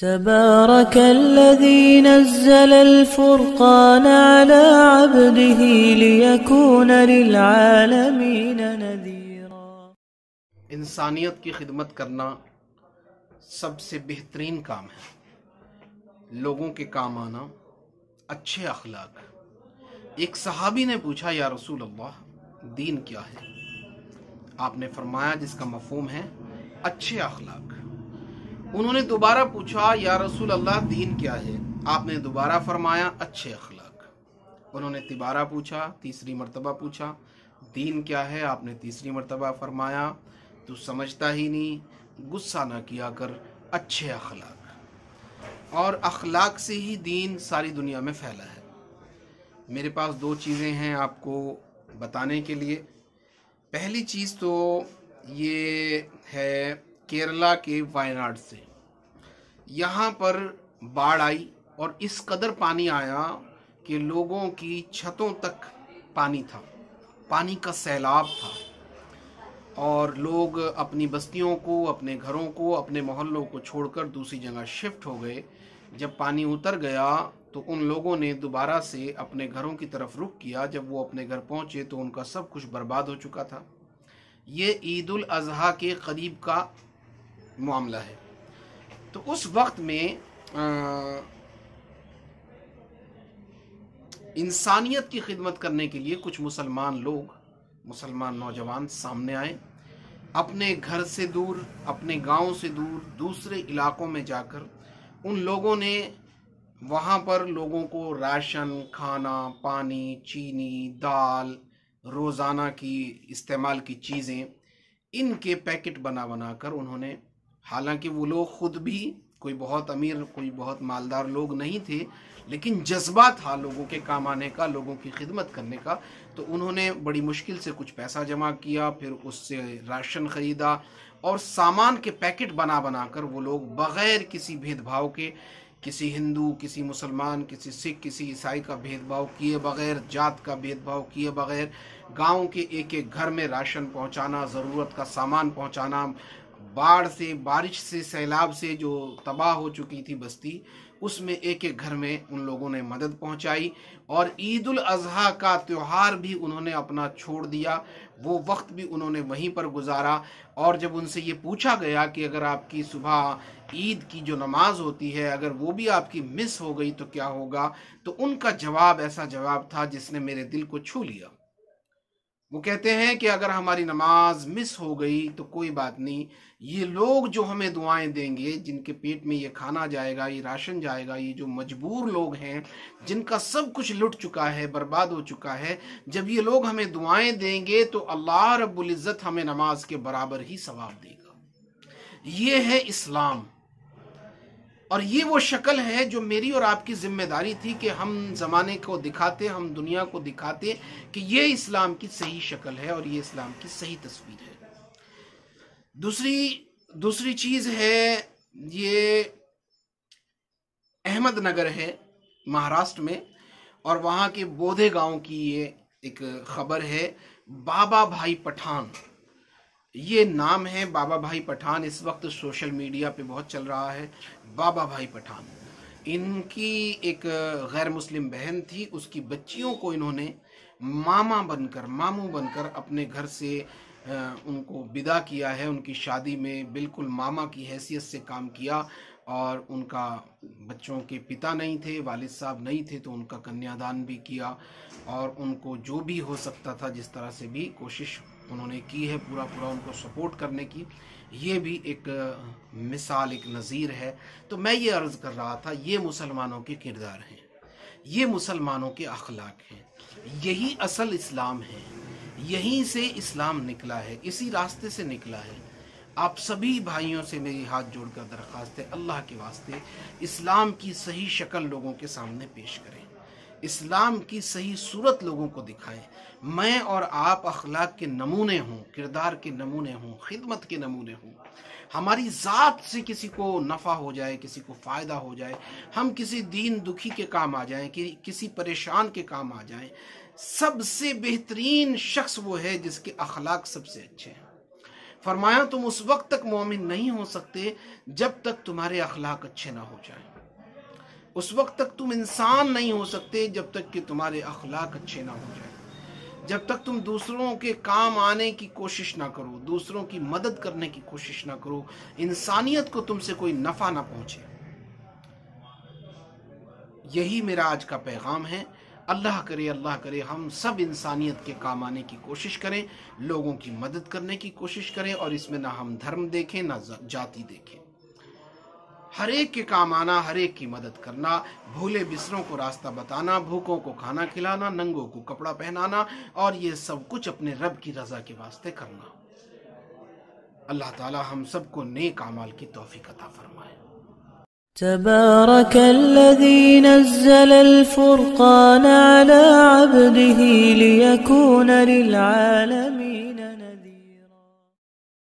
تبارك الذي نزل الفرقان على عبده ليكون للعالمين نذيرا۔ انسانیت کی خدمت کرنا سب سے بہترین کام ہے، لوگوں کے کام آنا، اچھے اخلاق۔ ایک صحابی نے پوچھا، یا رسول اللہ دین کیا ہے؟ آپ نے فرمایا جس کا مفہوم ہے اچھے اخلاق۔ انہوں نے دوبارہ پوچھا، یا رسول اللہ دین کیا ہے؟ آپ نے دوبارہ فرمایا اچھے اخلاق۔ انہوں نے دوبارہ پوچھا، تیسری مرتبہ پوچھا، دین کیا ہے؟ آپ نے تیسری مرتبہ فرمایا، تو سمجھتا ہی نہیں، غصہ نہ کیا کر، اچھے اخلاق۔ اور اخلاق سے ہی دین ساری دنیا میں پھیلا ہے۔ میرے پاس دو چیزیں ہیں آپ کو بتانے کے لیے۔ پہلی چیز تو یہ ہے کیرلا کے وائناڈ سے۔ یہاں پر باڑھ آئی اور اس قدر پانی آیا کہ لوگوں کی چھتوں تک پانی تھا، پانی کا سیلاب تھا، اور لوگ اپنی بستیوں کو، اپنے گھروں کو، اپنے محلوں کو چھوڑ کر دوسری جگہ شفٹ ہو گئے۔ جب پانی اتر گیا تو ان لوگوں نے دوبارہ سے اپنے گھروں کی طرف رخ کیا۔ جب وہ اپنے گھر پہنچے تو ان کا سب کچھ برباد ہو چکا تھا۔ یہ عید الاضحیٰ کے قریب کا معاملہ ہے۔ تو اس وقت میں انسانیت کی خدمت کرنے کے لیے کچھ مسلمان نوجوان سامنے آئے، اپنے گھر سے دور، اپنے گاؤں سے دور، دوسرے علاقوں میں جا کر ان لوگوں نے وہاں پر لوگوں کو راشن، کھانا، پانی، چینی، دال، روزانہ کی استعمال کی چیزیں، ان کے پیکٹ بنا کر انہوں نے، حالانکہ وہ لوگ خود بھی کوئی بہت امیر، کوئی بہت مالدار لوگ نہیں تھے، لیکن جذبہ تھا لوگوں کے کام آنے کا، لوگوں کی خدمت کرنے کا۔ تو انہوں نے بڑی مشکل سے کچھ پیسہ جمع کیا، پھر اس سے راشن خریدا، اور سامان کے پیکٹ بنا کر وہ لوگ بغیر کسی بھید بھاؤ کے، کسی ہندو، کسی مسلمان، کسی سکھ، کسی عیسائی کا بھید بھاؤ کیے بغیر، جات کا بھید بھاؤ کیے بغیر، گاؤں کے ایک ایک گھر میں راشن پہنچانا، ضرورت کا سامان پہنچانا، باڑھ سے، بارش سے، سیلاب سے جو تباہ ہو چکی تھی بستی، اس میں ایک ایک گھر میں ان لوگوں نے مدد پہنچائی۔ اور عید الاضحیٰ کا تہوار بھی انہوں نے اپنا چھوڑ دیا، وہ وقت بھی انہوں نے وہیں پر گزارا۔ اور جب ان سے یہ پوچھا گیا کہ اگر آپ کی صبح عید کی جو نماز ہوتی ہے، اگر وہ بھی آپ کی مس ہو گئی تو کیا ہوگا؟ تو ان کا جواب ایسا جواب تھا جس نے میرے دل کو چھو لیا۔ وہ کہتے ہیں کہ اگر ہماری نماز مس ہو گئی تو کوئی بات نہیں، یہ لوگ جو ہمیں دعائیں دیں گے، جن کے پیٹ میں یہ کھانا جائے گا، یہ راشن جائے گا، یہ جو مجبور لوگ ہیں جن کا سب کچھ لٹ چکا ہے، برباد ہو چکا ہے، جب یہ لوگ ہمیں دعائیں دیں گے تو اللہ رب العزت ہمیں نماز کے برابر ہی ثواب دے گا۔ یہ ہے اسلام، اور یہ وہ شکل ہے جو میری اور آپ کی ذمہ داری تھی کہ ہم زمانے کو دکھاتے، ہم دنیا کو دکھاتے کہ یہ اسلام کی صحیح شکل ہے اور یہ اسلام کی صحیح تصویر ہے۔ دوسری چیز ہے، یہ احمد نگر ہے مہاراشٹر میں، اور وہاں کے بودھے گاؤں کی یہ ایک خبر ہے۔ بابا بھائی پٹھان، یہ نام ہے بابا بھائی پٹھان، اس وقت سوشل میڈیا پہ بہت چل رہا ہے۔ بابا بھائی پٹھان، ان کی ایک غیر مسلم بہن تھی، اس کی بچیوں کو انہوں نے ماموں بن کر اپنے گھر سے ان کو ودا کیا ہے۔ ان کی شادی میں بالکل ماما کی حیثیت سے کام کیا، اور ان کا بچوں کے پتا نہیں تھے، والد صاحب نہیں تھے، تو ان کا کنیا دان بھی کیا، اور ان کو جو بھی ہو سکتا تھا جس طرح سے بھی کوشش انہوں نے کی ہے پورا ان کو سپورٹ کرنے کی۔ یہ بھی ایک مثال، ایک نظیر ہے۔ تو میں یہ عرض کر رہا تھا، یہ مسلمانوں کے کردار ہیں، یہ مسلمانوں کے اخلاق ہیں، یہی اصل اسلام ہے، یہیں سے اسلام نکلا ہے، اسی راستے سے نکلا ہے۔ آپ سبھی بھائیوں سے میری ہاتھ جوڑ کر درخواست ہے، اللہ کے واسطے اسلام کی صحیح شکل لوگوں کے سامنے پیش کریں، اسلام کی صحیح صورت لوگوں کو دکھائیں۔ میں اور آپ اخلاق کے نمونے ہوں، کردار کے نمونے ہوں، خدمت کے نمونے ہوں۔ ہماری ذات سے کسی کو نفع ہو جائے، کسی کو فائدہ ہو جائے، ہم کسی دین دکھی کے کام آ جائیں، کسی پریشان کے کام آ جائیں، سب سے بہترین شخص وہ ہے جس کے اخلاق سب سے اچھے ہیں۔ فرمایا تم اس وقت تک مومن نہیں ہو سکتے جب تک تمہارے اخلاق اچھے نہ ہو جائیں، اس وقت تک تم انسان نہیں ہو سکتے جب تک کہ تمہارے اخلاق اچھے نہ ہو جائیں، جب تک تم دوسروں کے کام آنے کی کوشش نہ کرو، دوسروں کی مدد کرنے کی کوشش نہ کرو، انسانیت کو تم سے کوئی نفع نہ پہنچے۔ یہی میرا آج کا پیغام ہے۔ اللہ کرے ہم سب انسانیت کے کام آنے کی کوشش کریں، لوگوں کی مدد کرنے کی کوشش کریں، اور اس میں نہ ہم دھرم دیکھیں نہ جاتی دیکھیں، ہر ایک کے کام آنا، ہر ایک کی مدد کرنا، بھولے بسروں کو راستہ بتانا، بھوکوں کو کھانا کھلانا، ننگوں کو کپڑا پہنانا، اور یہ سب کچھ اپنے رب کی رضا کے واسطے کرنا۔ اللہ تعالی ہم سب کو نیک اعمال کی توفیق عطا فرمائے۔ تبارك الذي نزل الفرقان على عبده ليكون للعالمين